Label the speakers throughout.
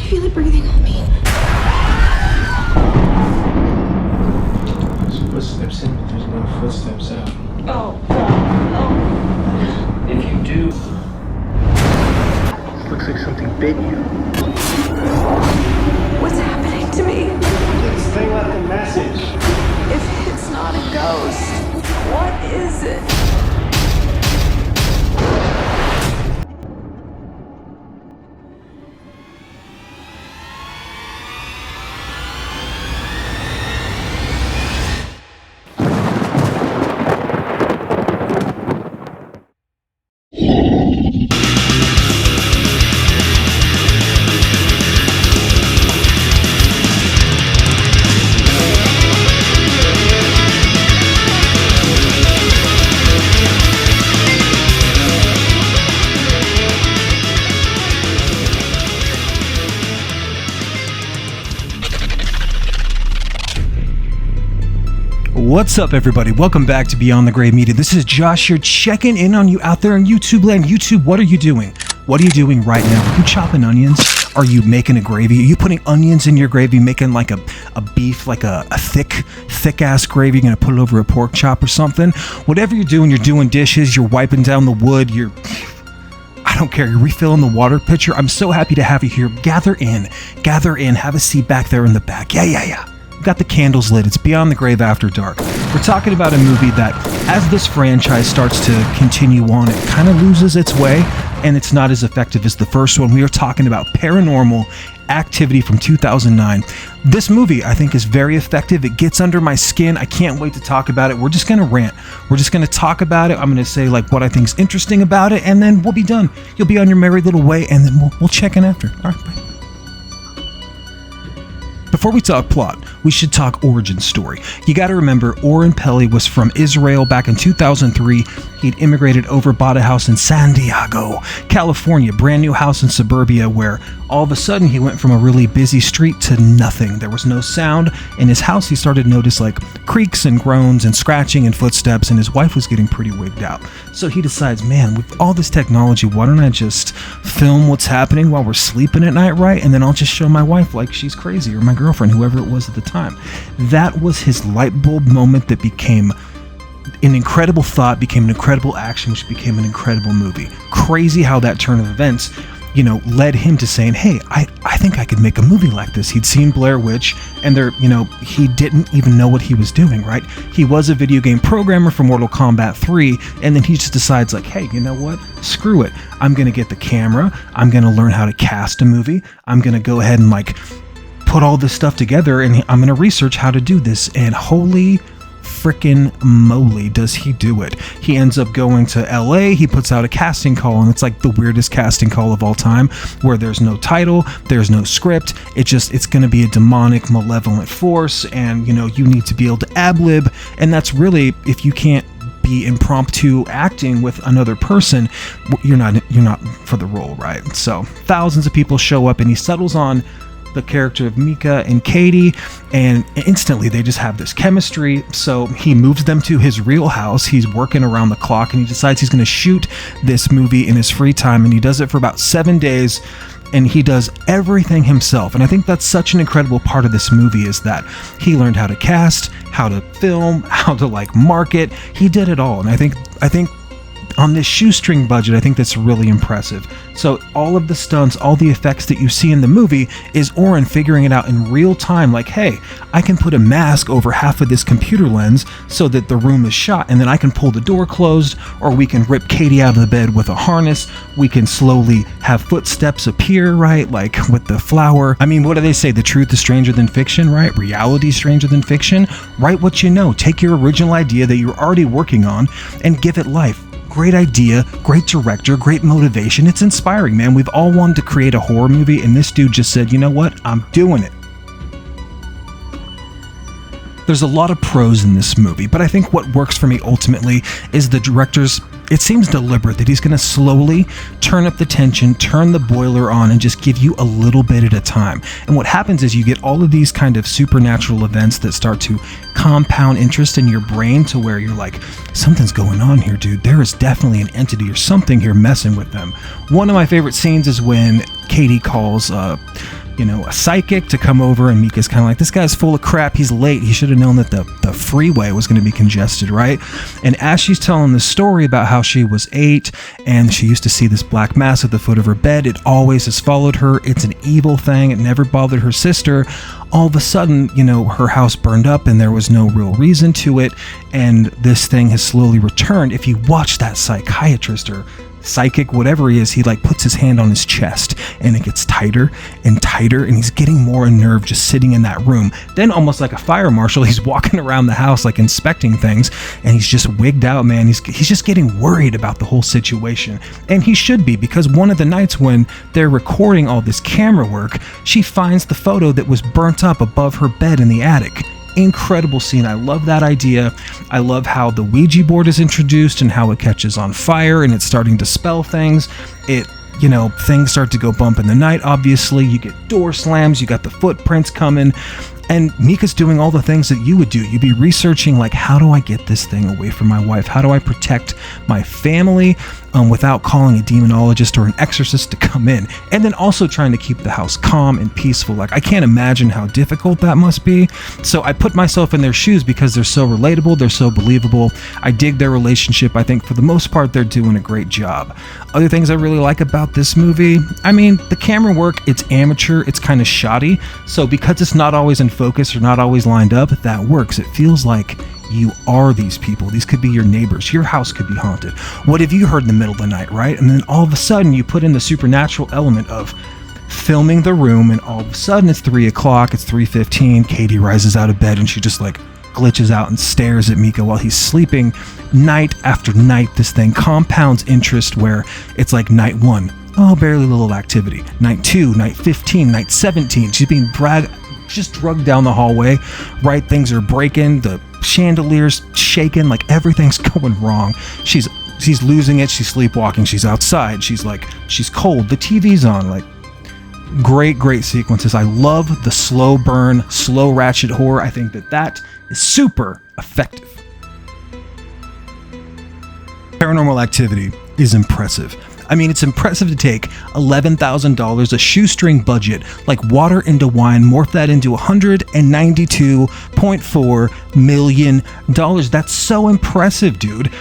Speaker 1: feel it breathing on me.
Speaker 2: There's footsteps in, but there's no footsteps out.
Speaker 1: Oh, God. Oh.
Speaker 2: If you do... It looks like something bit you.
Speaker 1: What's happening to me?
Speaker 2: This thing left a message.
Speaker 1: If it's not a ghost, what is it?
Speaker 3: What's up, everybody? Welcome back to Beyond the Grave Media. This is Josh here, checking in on you out there in YouTube land. YouTube, what are you doing? What are you doing right now? Are you chopping onions? Are you making a gravy? Are you putting onions in your gravy, making like a beef, like a thick-ass gravy? You're going to put it over a pork chop or something? Whatever you're doing dishes, you're wiping down the wood, I don't care, you're refilling the water pitcher. I'm so happy to have you here. Gather in, have a seat back there in the back. Yeah. Got the candles lit. It's Beyond the Grave After Dark. We're talking about a movie that, as this franchise starts to continue on, it kind of loses its way, and it's not as effective as the first one. We are talking about Paranormal Activity from 2009. This movie, I think, is very effective. It gets under my skin. I can't wait to talk about it. We're just going to rant. We're just going to talk about it. I'm going to say like what I think is interesting about it, and then we'll be done. You'll be on your merry little way, and then we'll check in after. All right, bye. Before we talk plot, we should talk origin story. You got to remember, Oren Peli was from Israel back in 2003. He'd immigrated over, bought a house in San Diego, California, brand new house in suburbia, where all of a sudden he went from a really busy street to nothing. There was no sound. In his house, he started to notice like creaks and groans and scratching and footsteps, and his wife was getting pretty wigged out. So he decides, man, with all this technology, why don't I just film what's happening while we're sleeping at night, right? And then I'll just show my wife like she's crazy, or my girlfriend, whoever it was at the time. That was his light bulb moment that became an incredible thought, became an incredible action, which became an incredible movie. Crazy how that turn of events, led him to saying, hey, I think I could make a movie like this. He'd seen Blair Witch, and he didn't even know what he was doing, right? He was a video game programmer for Mortal Kombat 3, and then he just decides like, hey, you know what? Screw it. I'm going to get the camera. I'm going to learn how to cast a movie. I'm going to go ahead and put all this stuff together, and I'm going to research how to do this, and holy frickin' moly, does he do it. He ends up going to LA, he puts out a casting call, and it's like the weirdest casting call of all time, where there's no title, there's no script, it's going to be a demonic, malevolent force, and you need to be able to ad-lib, and that's really, if you can't be impromptu acting with another person, you're not for the role, right? So thousands of people show up, and he settles on the character of Mika and Katie, and instantly they just have this chemistry. So he moves them to his real house. He's working around the clock, and he decides he's going to shoot this movie in his free time, and he does it for about 7 days, and he does everything himself. And I think that's such an incredible part of this movie, is that he learned how to cast, how to film, how to market. He did it all, and I think on this shoestring budget, I think that's really impressive. So all of the stunts, all the effects that you see in the movie is Oren figuring it out in real time, like, hey, I can put a mask over half of this computer lens so that the room is shot, and then I can pull the door closed, or we can rip Katie out of the bed with a harness. We can slowly have footsteps appear, right? Like with the flower. I mean, what do they say? The truth is stranger than fiction, right? Reality is stranger than fiction. Write what you know. Take your original idea that you're already working on and give it life. Great idea, great director, great motivation. It's inspiring, man. We've all wanted to create a horror movie, and this dude just said, you know what? I'm doing it. There's a lot of pros in this movie, but I think what works for me ultimately is the director's, it seems deliberate that he's going to slowly turn up the tension, turn the boiler on, and just give you a little bit at a time. And what happens is you get all of these kind of supernatural events that start to compound interest in your brain to where you're like, something's going on here, dude. There is definitely an entity or something here messing with them. One of my favorite scenes is when Katie calls a psychic to come over, and Mika's kind of like, this guy's full of crap, he's late, he should have known that the freeway was going to be congested, right? And as she's telling the story about how she was 8 and she used to see this black mass at the foot of her bed, it always has followed her, it's an evil thing, it never bothered her sister. All of a sudden, her house burned up and there was no real reason to it, and this thing has slowly returned. If you watch that psychiatrist or psychic, whatever he is, he like puts his hand on his chest and it gets tighter and tighter, and he's getting more unnerved just sitting in that room. Then almost like a fire marshal, he's walking around the house like inspecting things, and he's just wigged out, man. He's just getting worried about the whole situation, and he should be, because one of the nights when they're recording all this camera work, she finds the photo that was burnt up above her bed in the attic. Incredible scene. I love that idea. I love how the Ouija board is introduced and how it catches on fire and it's starting to spell things. Things start to go bump in the night, obviously. You get door slams, you got the footprints coming, and Mika's doing all the things that you would do. You'd be researching, like, how do I get this thing away from my wife? How do I protect my family without calling a demonologist or an exorcist to come in? And then also trying to keep the house calm and peaceful. Like, I can't imagine how difficult that must be. So I put myself in their shoes because they're so relatable, they're so believable. I dig their relationship. I think for the most part, they're doing a great job. Other things I really like about this movie, the camera work, it's amateur, it's kind of shoddy. So because it's not always in focus or not always lined up, that works. It feels like you are these people. These could be your neighbors. Your house could be haunted. What have you heard in the middle of the night, right? And then all of a sudden you put in the supernatural element of filming the room, and all of a sudden it's 3 o'clock, it's 3:15, Katie rises out of bed and she just like glitches out and stares at Mika while he's sleeping. Night after night, this thing compounds interest where it's like night 1, oh, barely little activity. Night 2, night 15, night 17, she's being just drugged down the hallway, right? Things are breaking, the chandelier's shaking, like everything's going wrong. She's losing it, she's sleepwalking, she's outside, she's cold, the TV's on, like great sequences. I love the slow burn, slow ratchet horror. I think that is super effective. Paranormal Activity is impressive. It's impressive to take $11,000, a shoestring budget, like water into wine, morph that into $192.4 million. That's so impressive, dude.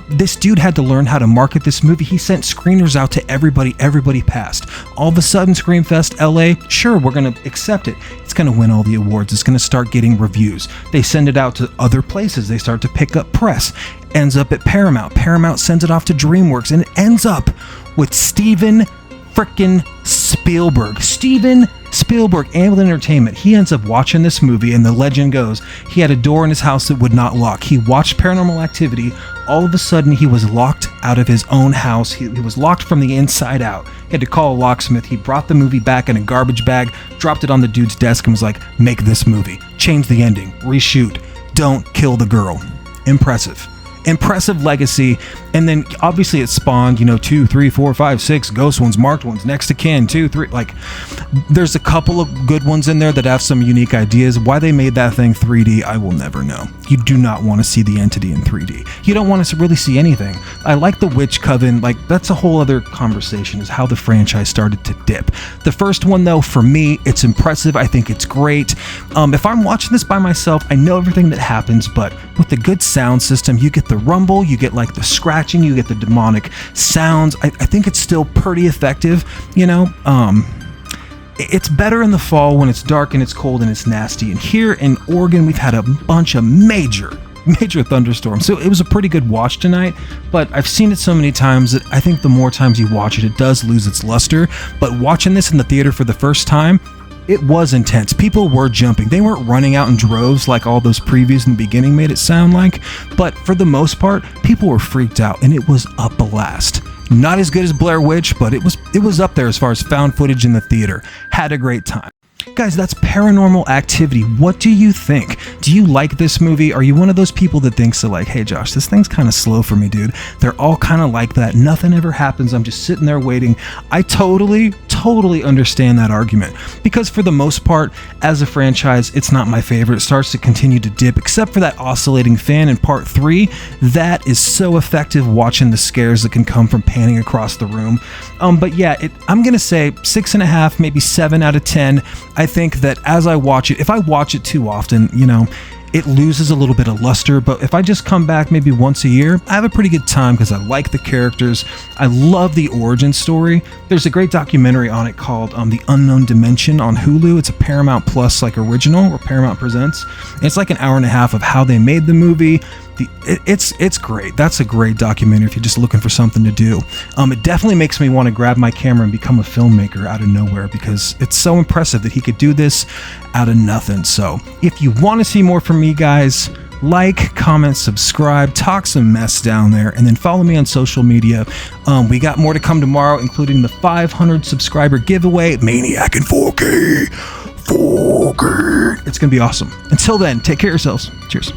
Speaker 3: This dude had to learn how to market this movie. He sent screeners out to everybody passed. All of a sudden, Screamfest LA, sure, we're going to accept it. It's going to win all the awards. It's going to start getting reviews. They send it out to other places. They start to pick up press. Ends up at Paramount. Paramount sends it off to DreamWorks, and it ends up with Steven frickin' Spielberg. Steven Spielberg, Amblin Entertainment. He ends up watching this movie, and the legend goes, he had a door in his house that would not lock. He watched Paranormal Activity. All of a sudden, he was locked out of his own house. He was locked from the inside out. He had to call a locksmith. He brought the movie back in a garbage bag, dropped it on the dude's desk, and was like, make this movie. Change the ending. Reshoot. Don't kill the girl. Impressive legacy. And then obviously it spawned 2, 3, 4, 5, 6 ghost ones, marked ones, next to kin, 2, 3, like there's a couple of good ones in there that have some unique ideas. Why they made that thing 3D, I will never know. You do not want to see the entity in 3D. You don't want to really see anything. I like the Witch Coven, like that's a whole other conversation, is how the franchise started to dip. The first one though, for me, it's impressive. I think it's great. If I'm watching this by myself, I know everything that happens, but with the good sound system, you get the rumble, you get like the scratching, you get the demonic sounds. I think it's still pretty effective, It's better in the fall when it's dark and it's cold and it's nasty. And here in Oregon, we've had a bunch of major thunderstorms. So it was a pretty good watch tonight, but I've seen it so many times that I think the more times you watch it, it does lose its luster. But watching this in the theater for the first time, it was intense. People were jumping. They weren't running out in droves like all those previews in the beginning made it sound like, but for the most part, people were freaked out, and it was a blast. Not as good as Blair Witch, but it was up there as far as found footage in the theater. Had a great time. Guys, that's Paranormal Activity. What do you think? Do you like this movie? Are you one of those people that thinks like, hey Josh, this thing's kind of slow for me, dude. They're all kind of like that. Nothing ever happens. I'm just sitting there waiting. I totally totally understand that argument, because for the most part, as a franchise, it's not my favorite. It starts to continue to dip, except for that oscillating fan in part 3. That is so effective, watching the scares that can come from panning across the room. But yeah, I'm gonna say 6.5, maybe 7 out of 10. I think that as I watch it, if I watch it too often, it loses a little bit of luster, but if I just come back maybe once a year, I have a pretty good time because I like the characters. I love the origin story. There's a great documentary on it called The Unknown Dimension on Hulu. It's a Paramount Plus original, or Paramount Presents. And it's like an hour and a half of how they made the movie. It's great. That's a great documentary if you're just looking for something to do. It definitely makes me want to grab my camera and become a filmmaker out of nowhere, because it's so impressive that he could do this out of nothing. So if you want to see more from me, guys, like, comment, subscribe, talk some mess down there, and then follow me on social media. We got more to come tomorrow, including the 500 subscriber giveaway, Maniac in 4K. It's gonna be awesome. Until then, take care of yourselves. Cheers.